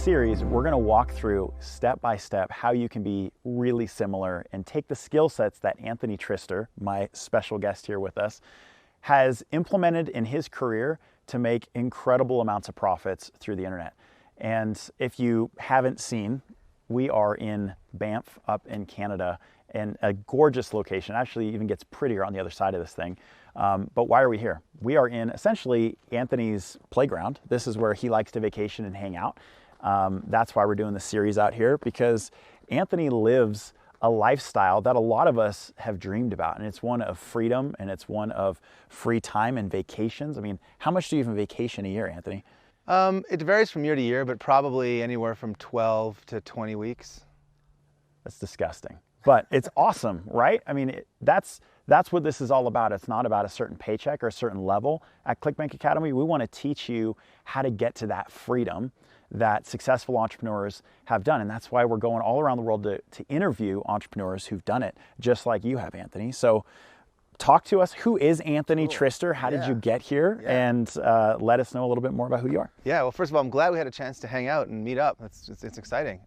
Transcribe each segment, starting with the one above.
series, we're going to walk through step by step how you can be really similar and take the skill sets that Anthony Trister, my special guest here with us, has implemented in his career to make incredible amounts of profits through the internet. And if you haven't seen, we are in Banff up in Canada, in a gorgeous location. Actually even gets prettier on the other side of this thing. But why are we here? We are in essentially Anthony's playground. This is where he likes to vacation and hang out. That's why we're doing this series out here, because Anthony lives a lifestyle that a lot of us have dreamed about. And it's one of freedom, and it's one of free time and vacations. I mean, how much do you even vacation a year, Anthony? It varies from year to year, but probably anywhere from 12 to 20 weeks. That's disgusting, but it's awesome, right? I mean, that's what this is all about. It's not about a certain paycheck or a certain level. At ClickBank Academy, we want to teach you how to get to that freedom that successful entrepreneurs have done. And that's why we're going all around the world to interview entrepreneurs who've done it, just like you have, Anthony. So talk to us. Who is Anthony Trister? How did you get here? And let us know a little bit more about who you are. Yeah, well, first of all, I'm glad we had a chance to hang out and meet up. It's exciting.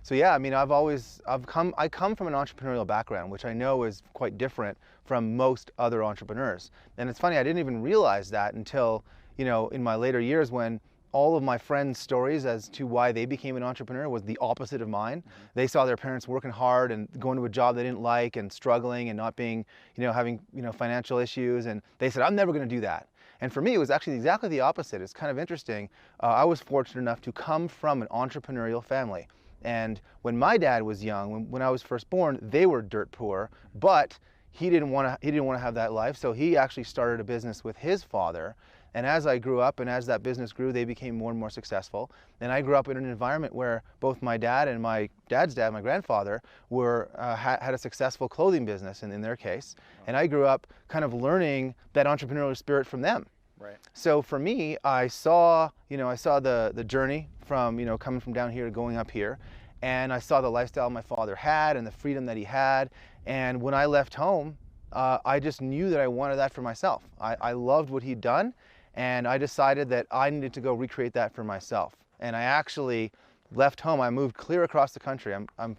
So yeah, I mean, I come from an entrepreneurial background, which I know is quite different from most other entrepreneurs. And it's funny, I didn't even realize that until, in my later years, when all of my friends' stories as to why they became an entrepreneur was the opposite of mine. They saw their parents working hard and going to a job they didn't like and struggling and not being, having, financial issues. And they said, I'm never going to do that. And for me, it was actually exactly the opposite. It's kind of interesting. I was fortunate enough to come from an entrepreneurial family. And when my dad was young, when I was first born, they were dirt poor, but he didn't want to have that life. So he actually started a business with his father. And as I grew up and as that business grew, they became more and more successful. And I grew up in an environment where both my dad and my dad's dad, my grandfather, had a successful clothing business in their case. And I grew up kind of learning that entrepreneurial spirit from them. Right. So for me, I saw the journey from, coming from down here to going up here. And I saw the lifestyle my father had and the freedom that he had. And when I left home, I just knew that I wanted that for myself. I loved what he'd done. And I decided that I needed to go recreate that for myself. And I actually left home. I moved clear across the country. I'm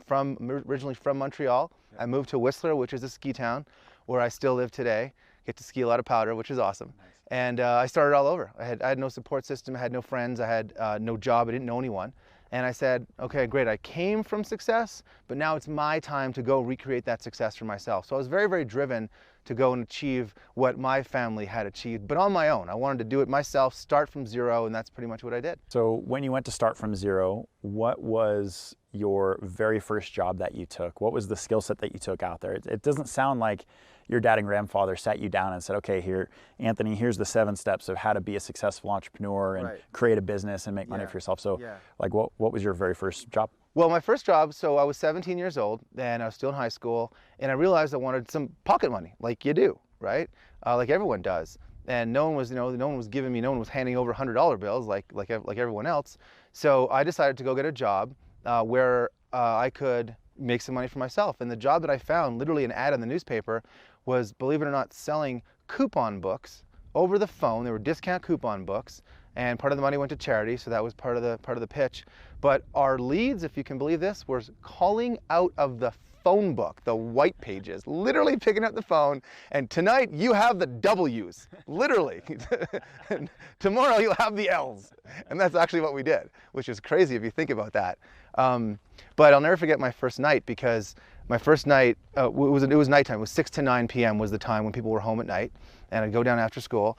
originally from Montreal. I moved to Whistler, which is a ski town, where I still live today. Get to ski a lot of powder, which is awesome. Nice. And I started all over. I had no support system. I had no friends. I had no job. I didn't know anyone. And I said, okay, great. I came from success, but now it's my time to go recreate that success for myself. So I was very, very driven to go and achieve what my family had achieved, but on my own. I wanted to do it myself, start from zero, and that's pretty much what I did. So when you went to start from zero, what was your very first job that you took? What was the skill set that you took out there? It doesn't sound like your dad and grandfather sat you down and said, okay, here, Anthony, here's the 7 steps of how to be a successful entrepreneur and create a business and make money for yourself. So like what was your very first job? Well, my first job, so I was 17 years old and I was still in high school, and I realized I wanted some pocket money, like you do, right? Like everyone does. And no one was, no one was handing over $100 bills like everyone else. So I decided to go get a job where I could make some money for myself. And the job that I found, literally an ad in the newspaper, was, believe it or not, selling coupon books over the phone. They were discount coupon books, and part of the money went to charity, so that was part of the pitch. But our leads, if you can believe this, was calling out of the phone book, the white pages, literally picking up the phone, and tonight you have the W's, literally. And tomorrow you'll have the L's. And that's actually what we did, which is crazy if you think about that. But I'll never forget my first night, because my first night, it was nighttime. It was 6 to 9 p.m. was the time when people were home at night, and I'd go down after school.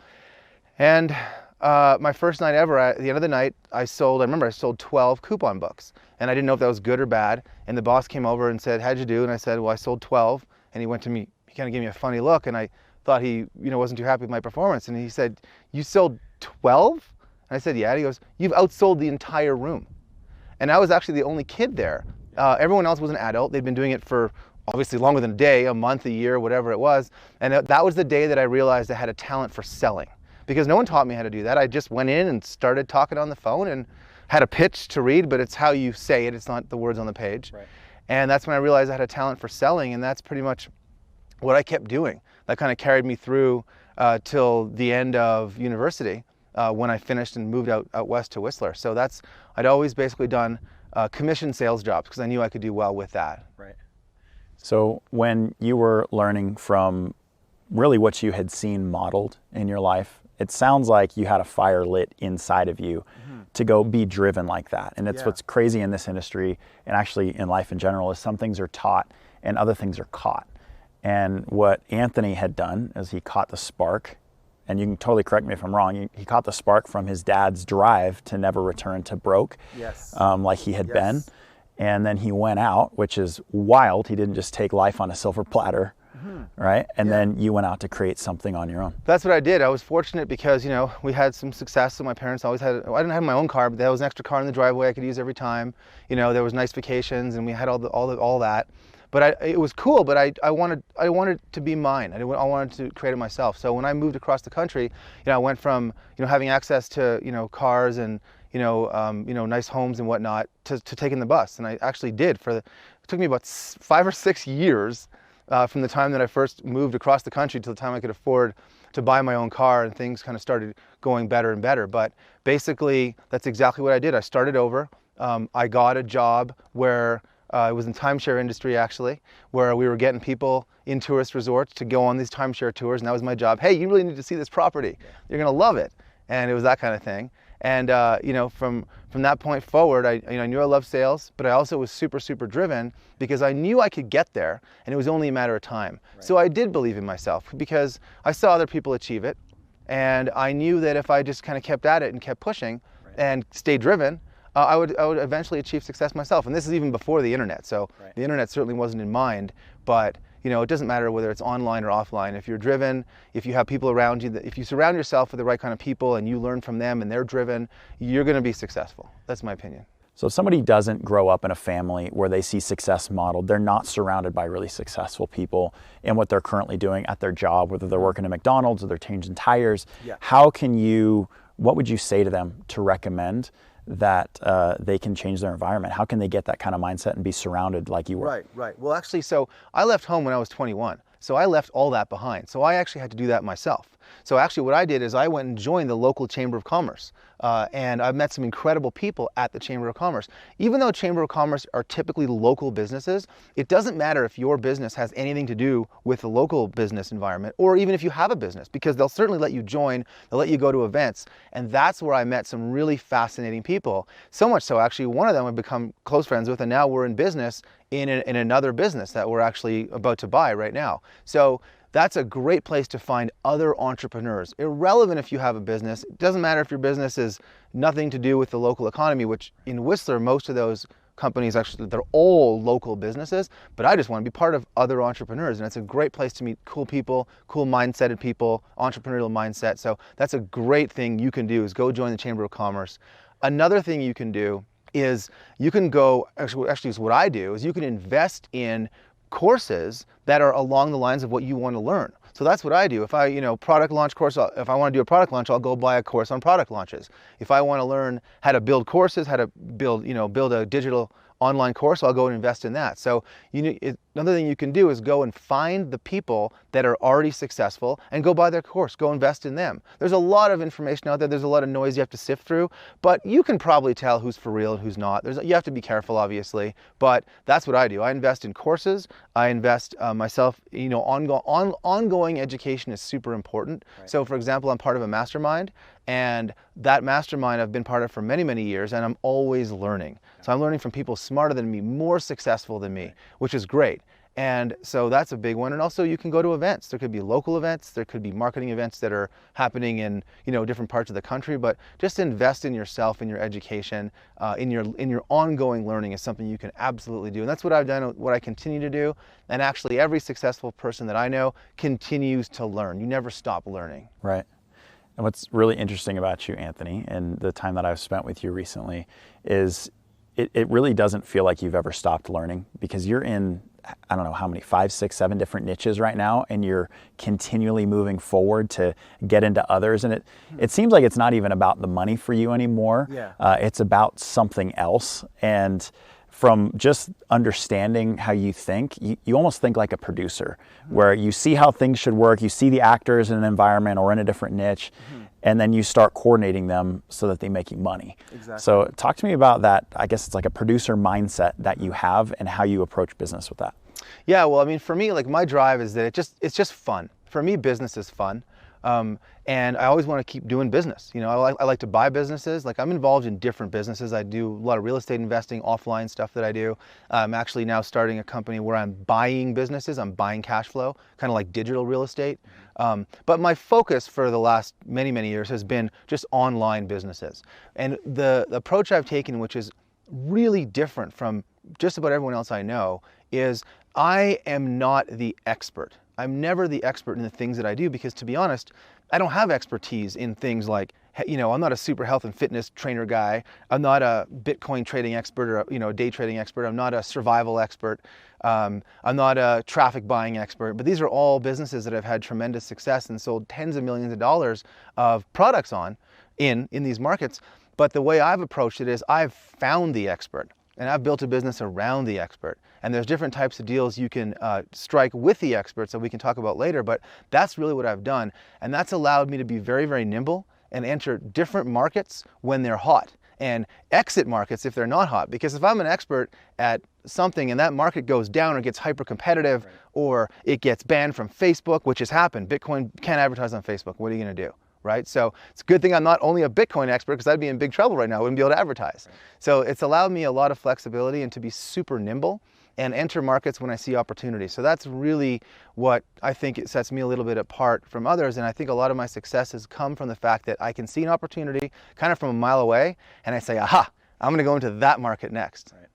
And my first night ever, at the end of the night, I remember I sold 12 coupon books, and I didn't know if that was good or bad. And the boss came over and said, how'd you do? And I said, well, I sold 12. And he went to me, he kind of gave me a funny look, and I thought he, wasn't too happy with my performance. And he said, you sold 12? And I said, yeah. And he goes, you've outsold the entire room. And I was actually the only kid there. Everyone else was an adult. They'd been doing it for obviously longer than a day, a month, a year, whatever it was. And that was the day that I realized I had a talent for selling, because no one taught me how to do that. I just went in and started talking on the phone and had a pitch to read, but it's how you say it. It's not the words on the page. Right. And that's when I realized I had a talent for selling, and that's pretty much what I kept doing. That kind of carried me through till the end of university. when I finished and moved out west to Whistler. So I'd always basically done commission sales jobs because I knew I could do well with that. Right. So when you were learning from really what you had seen modeled in your life, it sounds like you had a fire lit inside of you to go be driven like that. And it's what's crazy in this industry, and actually in life in general, is some things are taught and other things are caught. And what Anthony had done is he caught the spark, and you can totally correct me if I'm wrong, he caught the spark from his dad's drive to never return to broke, like he had been. And then he went out, which is wild. He didn't just take life on a silver platter. Right? And then you went out to create something on your own. That's what I did. I was fortunate because, you know, we had some success. So my parents always had, I didn't have my own car, but there was an extra car in the driveway I could use every time. You know, there was nice vacations and we had all that. But it was cool, but I wanted to be mine. I wanted to create it myself. So when I moved across the country, you know, I went from, you know, having access to, you know, cars and, you know, nice homes and whatnot to taking the bus. And I actually did it took me about 5 or 6 years from the time that I first moved across the country to the time I could afford to buy my own car, and things kind of started going better and better. But basically, that's exactly what I did. I started over. I got a job where it was in timeshare industry, actually, where we were getting people in tourist resorts to go on these timeshare tours, and that was my job. Hey, you really need to see this property. You're going to love it. And it was that kind of thing. And you know, from that point forward, I knew I loved sales, but I also was super, super driven because I knew I could get there, and it was only a matter of time. Right. So I did believe in myself because I saw other people achieve it, and I knew that if I just kind of kept at it and kept pushing and stayed driven, I would eventually achieve success myself. And this is even before the internet, so the internet certainly wasn't in mind. But you know, it doesn't matter whether it's online or offline. If you're driven, if you have people around you, if you surround yourself with the right kind of people and you learn from them and they're driven, you're going to be successful. That's my opinion. So if somebody doesn't grow up in a family where they see success modeled, they're not surrounded by really successful people in what they're currently doing at their job, whether they're working at McDonald's or they're changing tires, what would you say to them to recommend that they can change their environment? How can they get that kind of mindset and be surrounded like you were? Right. Well, actually, so I left home when I was 21. So I left all that behind. So I actually had to do that myself. So actually what I did is I went and joined the local Chamber of Commerce. And I've met some incredible people at the Chamber of Commerce. Even though Chamber of Commerce are typically local businesses, it doesn't matter if your business has anything to do with the local business environment, or even if you have a business, because they'll certainly let you join, they'll let you go to events. And that's where I met some really fascinating people. So much so, actually, one of them I've become close friends with, and now we're in business in another business that we're actually about to buy right now. So that's a great place to find other entrepreneurs. Irrelevant if you have a business. It doesn't matter if your business is nothing to do with the local economy, which in Whistler, most of those companies, actually, they're all local businesses, but I just want to be part of other entrepreneurs. And it's a great place to meet cool people, cool mindseted people, entrepreneurial mindset. So that's a great thing you can do, is go join the Chamber of Commerce. Another thing you can do is you can go, actually is what I do, is you can invest in courses that are along the lines of what you want to learn. So that's what I do. If I, product launch course, if I want to do a product launch, I'll go buy a course on product launches. If I want to learn how to build courses, how to build a digital online course, I'll go and invest in that. So another thing you can do is go and find the people that are already successful and go buy their course, go invest in them. There's a lot of information out there. There's a lot of noise you have to sift through, but you can probably tell who's for real and who's not. You have to be careful, obviously, but that's what I do. I invest in courses. I invest myself, ongoing education is super important. Right. So for example, I'm part of a mastermind, and that mastermind I've been part of for many, many years, and I'm always learning. So I'm learning from people smarter than me, more successful than me, which is great. And so that's a big one. And also you can go to events. There could be local events, there could be marketing events that are happening in different parts of the country, but just invest in yourself, in your education, in your ongoing learning is something you can absolutely do. And that's what I've done, what I continue to do. And actually every successful person that I know continues to learn. You never stop learning. Right. And what's really interesting about you, Anthony, and the time that I've spent with you recently is it really doesn't feel like you've ever stopped learning, because you're in, I don't know how many, 5, 6, 7 different niches right now, and you're continually moving forward to get into others. And it seems like it's not even about the money for you anymore. Yeah. It's about something else. And from just understanding how you think, you almost think like a producer, where you see how things should work, you see the actors in an environment or in a different niche, and then you start coordinating them so that they make you money. Exactly. So talk to me about that. I guess it's like a producer mindset that you have and how you approach business with that. Yeah, well, I mean, for me, like my drive is that it's just fun. For me, business is fun. And I always want to keep doing business. You know, I like to buy businesses. Like I'm involved in different businesses. I do a lot of real estate investing, offline stuff that I do. I'm actually now starting a company where I'm buying businesses. I'm buying cash flow, kind of like digital real estate. But my focus for the last many, many years has been just online businesses. And the approach I've taken, which is really different from just about everyone else I know, is I am not the expert. I'm never the expert in the things that I do because, to be honest, I don't have expertise in things like, you know, I'm not a super health and fitness trainer guy. I'm not a Bitcoin trading expert or, you know, day trading expert. I'm not a survival expert. I'm not a traffic buying expert. But these are all businesses that have had tremendous success and sold tens of millions of dollars of products in these markets. But the way I've approached it is I've found the expert. And I've built a business around the expert. And there's different types of deals you can strike with the experts that we can talk about later, but that's really what I've done. And that's allowed me to be very, very nimble and enter different markets when they're hot and exit markets if they're not hot. Because if I'm an expert at something and that market goes down or gets hyper competitive, right, or it gets banned from Facebook, which has happened, Bitcoin can't advertise on Facebook, what are you gonna do? Right? So it's a good thing I'm not only a Bitcoin expert because I'd be in big trouble right now. I wouldn't be able to advertise. Right. So it's allowed me a lot of flexibility and to be super nimble and enter markets when I see opportunities. So that's really what I think it sets me a little bit apart from others. And I think a lot of my success has come from the fact that I can see an opportunity kind of from a mile away and I say, aha, I'm going to go into that market next. Right.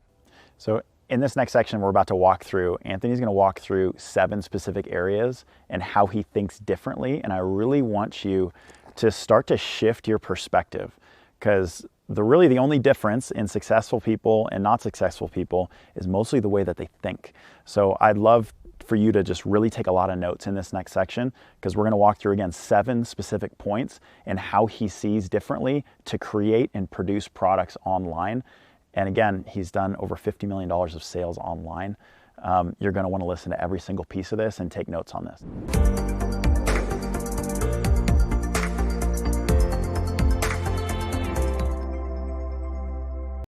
So in this next section we're about to walk through, Anthony's going to walk through 7 specific areas and how he thinks differently. And I really want you to start to shift your perspective, because really the only difference in successful people and not successful people is mostly the way that they think. So I'd love for you to just really take a lot of notes in this next section, because we're going to walk through again 7 specific points and how he sees differently to create and produce products online. And again, he's done over $50 million of sales online. You're going to want to listen to every single piece of this and take notes on this.